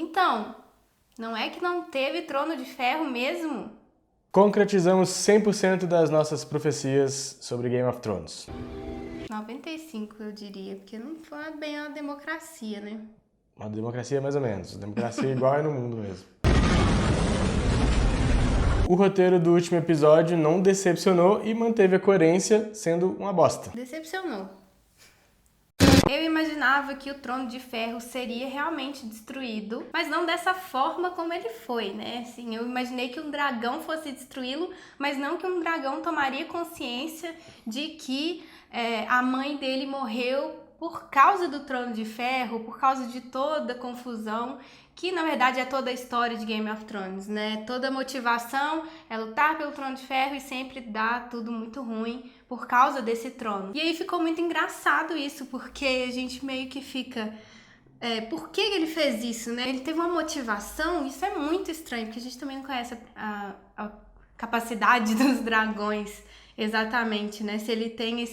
Então, não é que não teve Trono de Ferro mesmo? Concretizamos 100% das nossas profecias sobre Game of Thrones. 95, eu diria, porque não foi bem uma democracia, né? Uma democracia mais ou menos. Democracia igual é no mundo mesmo. O roteiro do último episódio não decepcionou e manteve a coerência, sendo uma bosta. Decepcionou. Eu imaginava que o Trono de Ferro seria realmente destruído, mas não dessa forma como ele foi, né? Assim, eu imaginei que um dragão fosse destruí-lo, mas não que um dragão tomaria consciência de que a mãe dele morreu por causa do Trono de Ferro, por causa de toda a confusão, que na verdade é toda a história de Game of Thrones, né? Toda a motivação é lutar pelo Trono de Ferro e sempre dá tudo muito ruim por causa desse trono. E aí ficou muito engraçado isso, porque a gente meio que fica... por que ele fez isso, né? Ele teve uma motivação, isso é muito estranho, porque a gente também não conhece a capacidade dos dragões exatamente, né? Se ele tem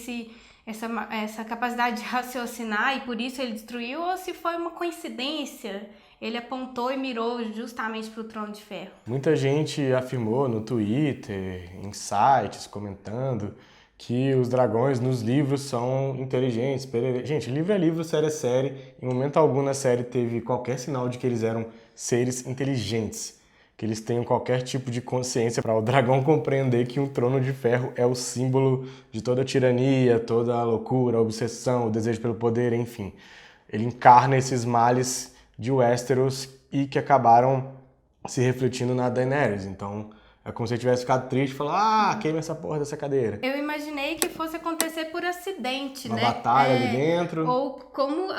essa capacidade de raciocinar e por isso ele destruiu, ou se foi uma coincidência, ele apontou e mirou justamente para o Trono de Ferro. Muita gente afirmou no Twitter, em sites, comentando que os dragões nos livros são inteligentes. Gente, livro é livro, série é série. Em momento algum na série teve qualquer sinal de que eles eram seres inteligentes, que eles tenham qualquer tipo de consciência para o dragão compreender que um trono de ferro é o símbolo de toda a tirania, toda a loucura, a obsessão, o desejo pelo poder, enfim. Ele encarna esses males de Westeros e que acabaram se refletindo na Daenerys. Então, é como se ele tivesse ficado triste e falado, queima essa porra dessa cadeira. Eu imaginei que fosse acontecer por acidente, Uma né? batalha ali dentro. Ou como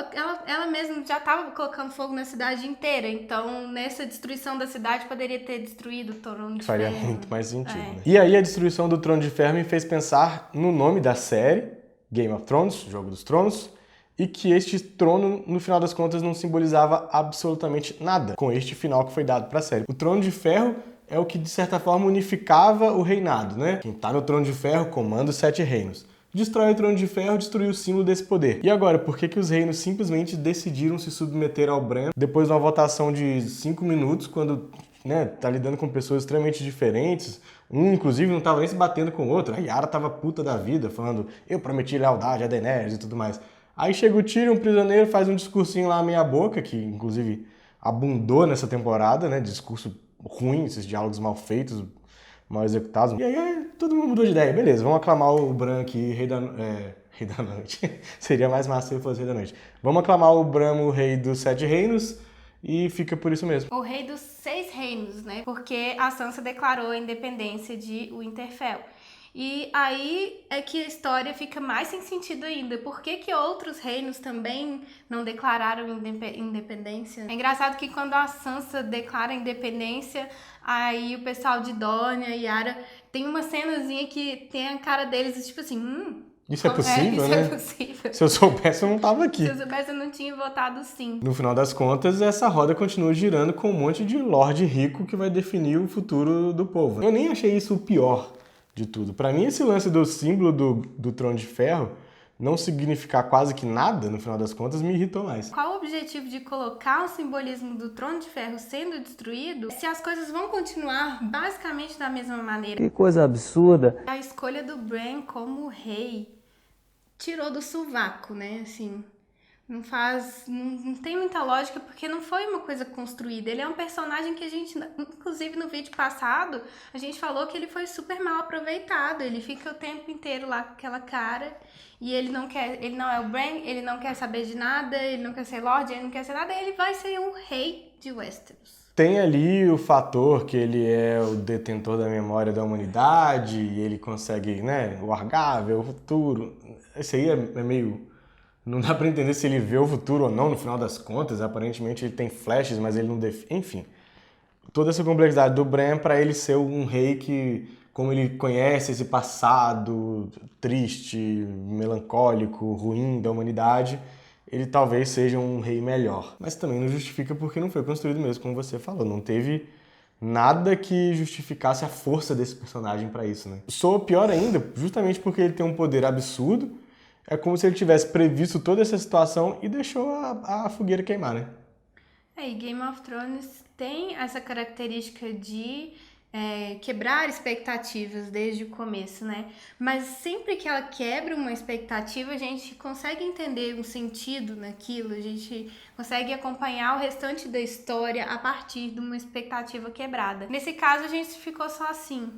ela mesma já estava colocando fogo na cidade inteira. Então, nessa destruição da cidade, poderia ter destruído o Trono de Ferro. Faria muito mais sentido, né? E aí, a destruição do Trono de Ferro me fez pensar no nome da série, Game of Thrones, Jogo dos Tronos, e que este trono, no final das contas, não simbolizava absolutamente nada com este final que foi dado para a série. O Trono de Ferro é o que, de certa forma, unificava o reinado, né? Quem tá no Trono de Ferro comanda os 7 reinos. Destrói o Trono de Ferro, destruiu o símbolo desse poder. E agora, por que os reinos simplesmente decidiram se submeter ao Bran depois de uma votação de 5 minutos, quando, né, tá lidando com pessoas extremamente diferentes? Um, inclusive, não tava nem se batendo com o outro. A Yara tava puta da vida, falando, eu prometi lealdade a Daenerys e tudo mais. Aí chega o Tyrion, um prisioneiro, faz um discursinho lá meia boca, que inclusive abundou nessa temporada, né? Discurso ruim, esses diálogos mal feitos, mal executados. E aí todo mundo mudou de ideia. Beleza, vamos aclamar o Bran aqui, rei da noite. Seria mais massa se ele fosse rei da noite. Vamos aclamar o Bran, o rei dos 7 reinos, e fica por isso mesmo. O rei dos 6 reinos, né? Porque a Sansa declarou a independência de Winterfell. E aí é que a história fica mais sem sentido ainda. Por que outros reinos também não declararam independência? É engraçado que quando a Sansa declara independência, aí o pessoal de Dorne e Yara tem uma cenazinha que tem a cara deles tipo assim, isso é possível, isso né? é possível. Se eu soubesse, eu não tava aqui. Se eu soubesse, eu não tinha votado sim. No final das contas, essa roda continua girando com um monte de lorde rico que vai definir o futuro do povo. Eu nem achei isso o pior de tudo. Para mim, esse lance do símbolo do Trono de Ferro não significar quase que nada, no final das contas, me irritou mais. Qual o objetivo de colocar o simbolismo do Trono de Ferro sendo destruído se as coisas vão continuar basicamente da mesma maneira? Que coisa absurda. A escolha do Bran como rei tirou do sovaco, né? Assim, não tem muita lógica porque não foi uma coisa construída. Ele é um personagem que a gente, inclusive no vídeo passado, a gente falou que ele foi super mal aproveitado. Ele fica o tempo inteiro lá com aquela cara e ele não é o Bran, ele não quer saber de nada, ele não quer ser Lorde, ele não quer ser nada, ele vai ser um rei de Westeros. Tem ali o fator que ele é o detentor da memória da humanidade e ele consegue, né, largar, ver o futuro. Esse aí é meio... Não dá pra entender se ele vê o futuro ou não, no final das contas. Aparentemente ele tem flashes, mas ele não define. Enfim, toda essa complexidade do Bran para ele ser um rei que, como ele conhece esse passado triste, melancólico, ruim da humanidade, ele talvez seja um rei melhor. Mas também não justifica porque não foi construído mesmo, como você falou. Não teve nada que justificasse a força desse personagem para isso, né? Soa pior ainda, justamente porque ele tem um poder absurdo. É como se ele tivesse previsto toda essa situação e deixou a fogueira queimar, né? E Game of Thrones tem essa característica de quebrar expectativas desde o começo, né? Mas sempre que ela quebra uma expectativa, a gente consegue entender um sentido naquilo, a gente consegue acompanhar o restante da história a partir de uma expectativa quebrada. Nesse caso, a gente ficou só assim.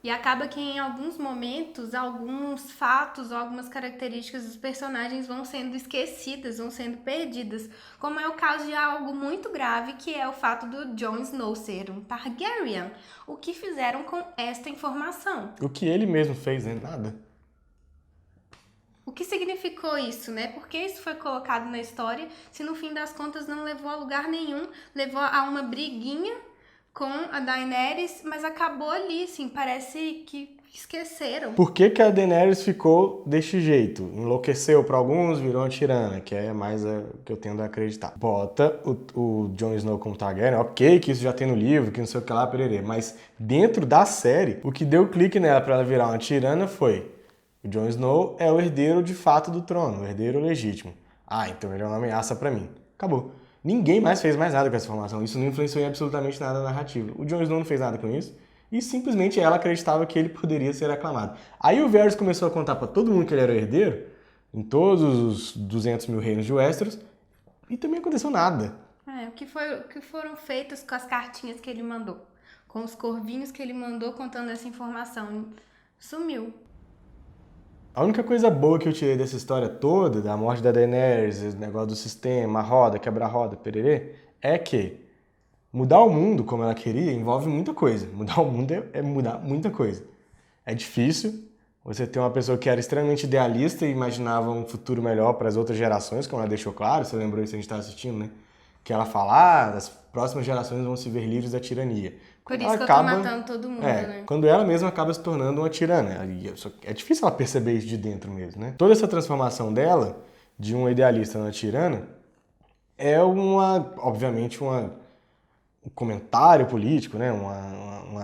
E acaba que em alguns momentos, alguns fatos ou algumas características dos personagens vão sendo esquecidas, vão sendo perdidas, como é o caso de algo muito grave, que é o fato do Jon Snow ser um Targaryen. O que fizeram com esta informação? O que ele mesmo fez, né? Nada. O que significou isso, né? Por que isso foi colocado na história, se no fim das contas não levou a lugar nenhum, levou a uma briguinha com a Daenerys, mas acabou ali, assim, parece que esqueceram. Por que a Daenerys ficou deste jeito? Enlouqueceu para alguns, virou uma tirana, que é mais o que eu tendo a acreditar. Bota o Jon Snow como Targaryen, ok, que isso já tem no livro, que não sei o que lá, pererê, mas dentro da série, o que deu clique nela para ela virar uma tirana foi: o Jon Snow é o herdeiro de fato do trono, o herdeiro legítimo. Então ele é uma ameaça para mim. Acabou. Ninguém mais fez mais nada com essa informação. Isso não influenciou em absolutamente nada na narrativa. O Jon Snow não fez nada com isso. E simplesmente ela acreditava que ele poderia ser aclamado. Aí o Varys começou a contar para todo mundo que ele era o herdeiro, em todos os 200 mil reinos de Westeros, e também aconteceu nada. O que foram feitos com as cartinhas que ele mandou? Com os corvinhos que ele mandou contando essa informação? Sumiu. A única coisa boa que eu tirei dessa história toda, da morte da Daenerys, o negócio do sistema, a roda, quebra-roda, pererê, é que mudar o mundo como ela queria envolve muita coisa. Mudar o mundo é mudar muita coisa. É difícil. Você ter uma pessoa que era extremamente idealista e imaginava um futuro melhor para as outras gerações, como ela deixou claro, você lembrou isso, a gente estava assistindo, né? Que ela fala, as próximas gerações vão se ver livres da tirania. Por isso que eu tô matando todo mundo, né? Quando ela mesma acaba se tornando uma tirana. É difícil ela perceber isso de dentro mesmo, né? Toda essa transformação dela, de uma idealista na tirana, é obviamente, um comentário político, né? Como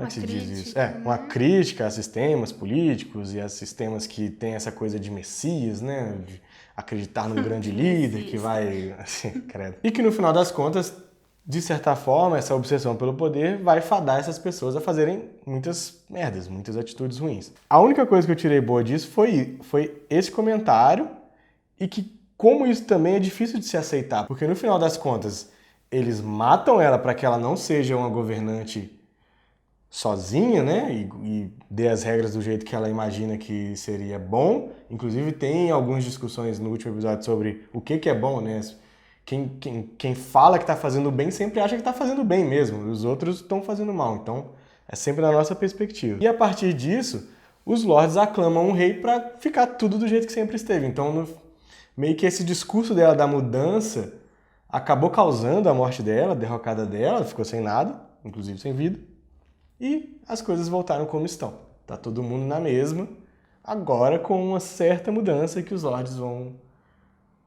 é que se diz isso? Uma crítica a sistemas políticos e a sistemas que tem essa coisa de Messias, né? De acreditar num grande líder que vai... Assim, credo. E que no final das contas, de certa forma, essa obsessão pelo poder vai fadar essas pessoas a fazerem muitas merdas, muitas atitudes ruins. A única coisa que eu tirei boa disso foi esse comentário, e que como isso também é difícil de se aceitar, porque no final das contas eles matam ela para que ela não seja uma governante sozinha, né, e dê as regras do jeito que ela imagina que seria bom. Inclusive tem algumas discussões no último episódio sobre o que é bom, né? Quem fala que está fazendo bem sempre acha que está fazendo bem mesmo, os outros estão fazendo mal, então é sempre na nossa perspectiva. E a partir disso, os lords aclamam um rei para ficar tudo do jeito que sempre esteve. Então, meio que esse discurso dela da mudança acabou causando a morte dela, a derrocada dela, ficou sem nada, inclusive sem vida, e as coisas voltaram como estão. Tá todo mundo na mesma, agora com uma certa mudança que os lords vão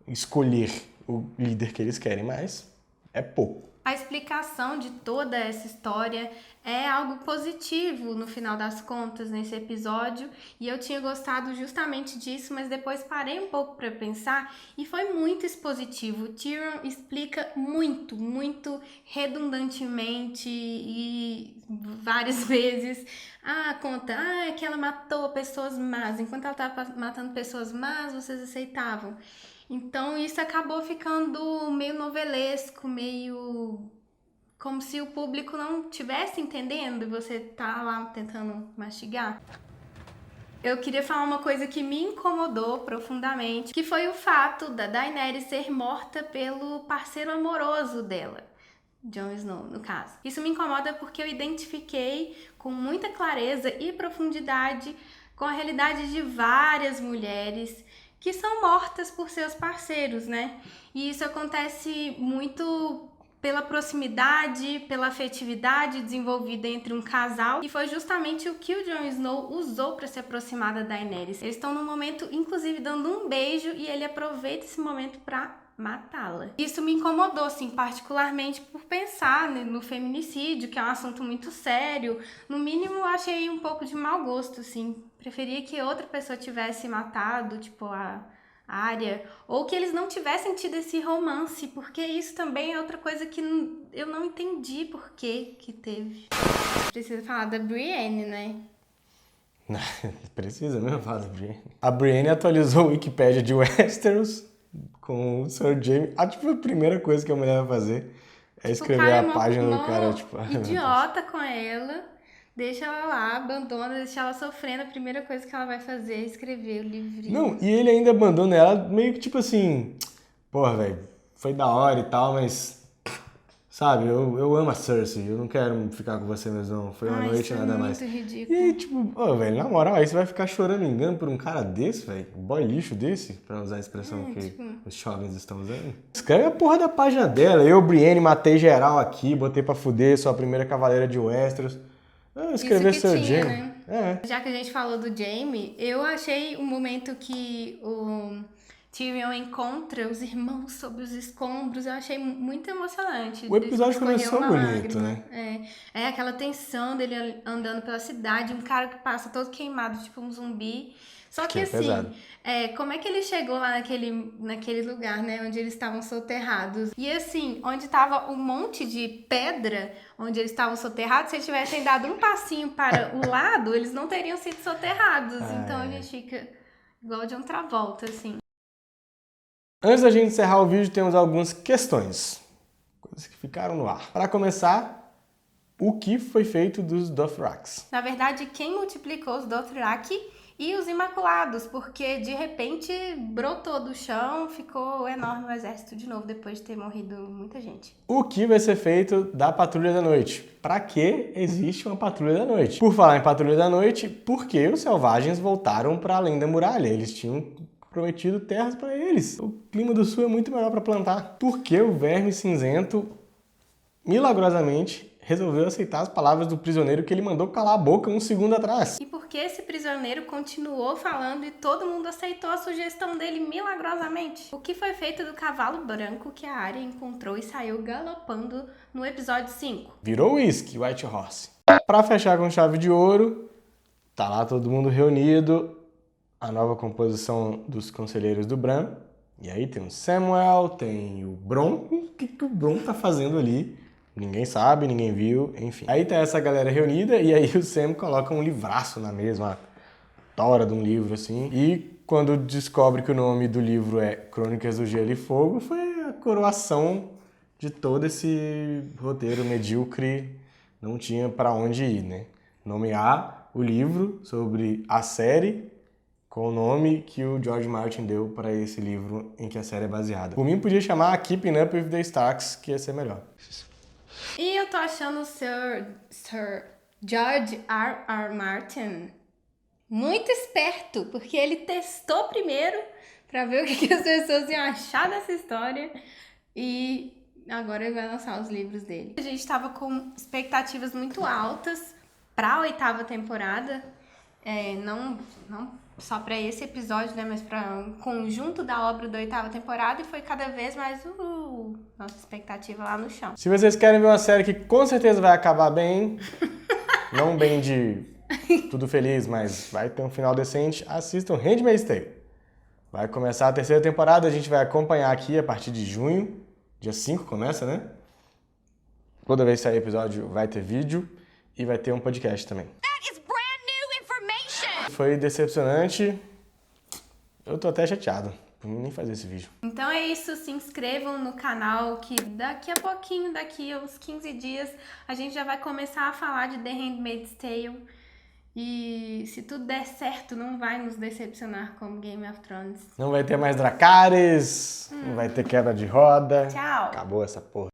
escolher o líder que eles querem, mas é pouco. A explicação de toda essa história é algo positivo no final das contas nesse episódio, e eu tinha gostado justamente disso, mas depois parei um pouco para pensar e foi muito expositivo. O Tyrion explica muito redundantemente e várias vezes. Conta, é que ela matou pessoas más, enquanto ela estava matando pessoas más, vocês aceitavam. Então isso acabou ficando meio novelesco, meio como se o público não estivesse entendendo e você tá lá tentando mastigar. Eu queria falar uma coisa que me incomodou profundamente, que foi o fato da Daenerys ser morta pelo parceiro amoroso dela, Jon Snow, no caso. Isso me incomoda porque eu identifiquei com muita clareza e profundidade com a realidade de várias mulheres que são mortas por seus parceiros, né? E isso acontece muito pela proximidade, pela afetividade desenvolvida entre um casal, e foi justamente o que o Jon Snow usou para se aproximar da Daenerys. Eles estão num momento, inclusive, dando um beijo, e ele aproveita esse momento para matá-la. Isso me incomodou, assim, particularmente por pensar, né, no feminicídio, que é um assunto muito sério. No mínimo, eu achei um pouco de mau gosto, assim. Preferia que outra pessoa tivesse matado, tipo, a Arya, ou que eles não tivessem tido esse romance, porque isso também é outra coisa que eu não entendi por que teve. Precisa falar da Brienne, né? Precisa mesmo falar da Brienne. A Brienne atualizou o Wikipedia de Westeros com o Sir Jaime. Tipo, a primeira coisa que a mulher vai fazer é escrever a página do cara, tipo... idiota com ela, deixa ela lá, abandona, deixa ela sofrendo, a primeira coisa que ela vai fazer é escrever o livrinho. Não, e ele ainda abandona ela meio que tipo assim... Porra, velho, foi da hora e tal, mas... Sabe, eu amo a Cersei, eu não quero ficar com você mesmo, não. Foi uma noite, nada mais. Muito ridículo. E aí, tipo, velho, na moral, aí você vai ficar chorando engano por um cara desse, velho? Um boy lixo desse, pra usar a expressão que os jovens estão usando. Escreve a porra da página dela. Eu, Brienne, matei geral aqui, botei pra fuder, sou a primeira cavaleira de Westeros. Escrever Sir Jaime. Né? Já que a gente falou do Jaime, eu achei o momento que o Tyrion encontra os irmãos sob os escombros, eu achei muito emocionante. O episódio começou bonito, né? É aquela tensão dele andando pela cidade, um cara que passa todo queimado, tipo um zumbi. Só que assim, como é que ele chegou lá naquele lugar, né, onde eles estavam soterrados? E assim, onde tava um monte de pedra, onde eles estavam soterrados, se eles tivessem dado um passinho para o lado, eles não teriam sido soterrados. Então a gente fica igual de outra volta, assim. Antes da gente encerrar o vídeo, temos algumas questões. Coisas que ficaram no ar. Para começar, o que foi feito dos Dothraki? Na verdade, quem multiplicou os Dothraki e os Imaculados, porque de repente brotou do chão, ficou enorme o exército de novo, depois de ter morrido muita gente. O que vai ser feito da Patrulha da Noite? Para que existe uma Patrulha da Noite? Por falar em Patrulha da Noite, porque os selvagens voltaram para além da muralha? Eles tinham prometido terras para eles. O clima do sul é muito melhor para plantar. Porque o Verme Cinzento, milagrosamente, resolveu aceitar as palavras do prisioneiro que ele mandou calar a boca um segundo atrás. E porque esse prisioneiro continuou falando e todo mundo aceitou a sugestão dele milagrosamente. O que foi feito do cavalo branco que a Arya encontrou e saiu galopando no episódio 5? Virou whisky, White Horse. Para fechar com chave de ouro, tá lá todo mundo reunido, a nova composição dos conselheiros do Bran. E aí tem o Samuel, tem o Bronn. O que o Bronn tá fazendo ali? Ninguém sabe, ninguém viu, enfim. Aí tá essa galera reunida e aí o Sam coloca um livraço na mesma tora de um livro, assim. E quando descobre que o nome do livro é Crônicas do Gelo e Fogo, foi a coroação de todo esse roteiro medíocre. Não tinha pra onde ir, né? Nomear o livro sobre a série com o nome que o George Martin deu para esse livro em que a série é baseada. Por mim, podia chamar Keeping Up with the Starks, que ia ser melhor. E eu tô achando o Sir George R.R. Martin muito esperto, porque ele testou primeiro para ver o que as pessoas iam achar dessa história e agora ele vai lançar os livros dele. A gente tava com expectativas muito altas para a 8ª temporada, não só para esse episódio, né, mas para um conjunto da obra da 8ª temporada, e foi cada vez mais nossa expectativa lá no chão. Se vocês querem ver uma série que com certeza vai acabar bem, não bem de tudo feliz, mas vai ter um final decente, assistam Handmaid's Tale. Vai começar a 3ª temporada, a gente vai acompanhar aqui a partir de junho, dia 5 começa, né? Toda vez que sair episódio vai ter vídeo e vai ter um podcast também. Foi decepcionante. Eu tô até chateado por nem fazer esse vídeo. Então é isso, se inscrevam no canal que daqui a pouquinho, daqui a uns 15 dias, a gente já vai começar a falar de The Handmaid's Tale. E se tudo der certo, não vai nos decepcionar como Game of Thrones. Não vai ter mais Dracarys, não vai ter queda de roda. Tchau. Acabou essa porra.